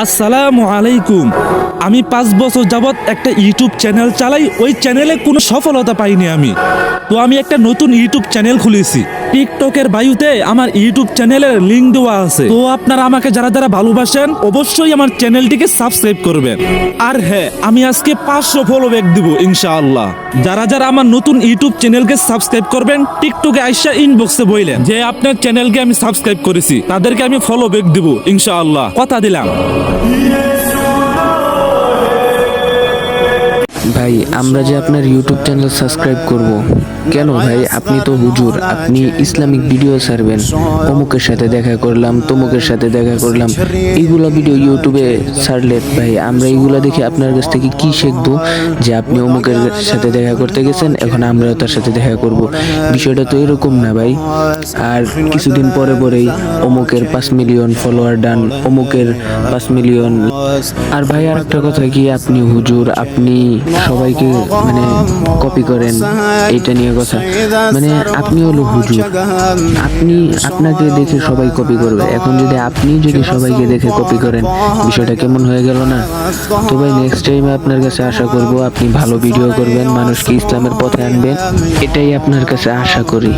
আসসালামু আলাইকুম। আমি 5 বছর যাবৎ একটা ইউটিউব চ্যানেল চালাই, ওই চ্যানেলে কোনো সফলতা পাইনি আমি। তো আমি একটা নতুন ইউটিউব চ্যানেল খুলেছি। টিকটকের বায়ুতে আমার ইউটিউব চ্যানেলের লিংক দেওয়া আছে। তো আপনারা আমাকে যারা যারা ভালোবাসেন অবশ্যই আমার চ্যানেলটিকে সাবস্ক্রাইব করবেন। আর হ্যাঁ, আমি আজকে 500 ফলো ব্যাক দিব ইনশাআল্লাহ। যারা যারা আমার নতুন ইউটিউব চ্যানেলকে সাবস্ক্রাইব করবেন, টিকটকে আইসা ইনবক্সে বললেন যে আপনার চ্যানেলকে আমি সাবস্ক্রাইব করেছি, তাদেরকে আমি ফলো ব্যাক দিব ইনশাআল্লাহ, কথা দিলাম। ভাই আমরা যে আপনার ইউটিউব চ্যানেল সাবস্ক্রাইব করব কেন ভাই? আপনি তো হুজুর, আপনি ইসলামিক ভিডিও ছাড়বেন, অমুকের সাথে দেখা করলাম, তমুকের সাথে দেখা করলাম, এইগুলো ভিডিও ইউটিউবে ছাড়লে ভাই আমরা এইগুলা দেখে আপনার কাছ থেকে কি শিখবো যে আপনি অমুকের সাথে দেখা করতে গেছেন, এখন আমরাও তার সাথে দেখা করব? বিষয়টা তো এরকম না ভাই। আর কিছুদিন পরে পরেই অমুকের 5 মিলিয়ন ফলোয়ার ডান, অমুকের 5 মিলিয়ন। আর ভাই আর একটা কথা কি, আপনি হুজুর, আপনি সবাইকে মানে কপি করেন, এইটা নিয়ে কথা। মানে আপনি হলো হুজুর, আপনাকে দেখে সবাই কপি করবে। এখন যদি আপনি সবাইকে দেখে কপি করেন, বিষয়টা কেমন হয়ে গেল না? তো ভাই নেক্সট টাইমে আপনার কাছে আশা করব আপনি ভালো ভিডিও করবেন, মানুষকে ইসলামের পথে আনবেন, এটাই আপনার কাছে আশা করি।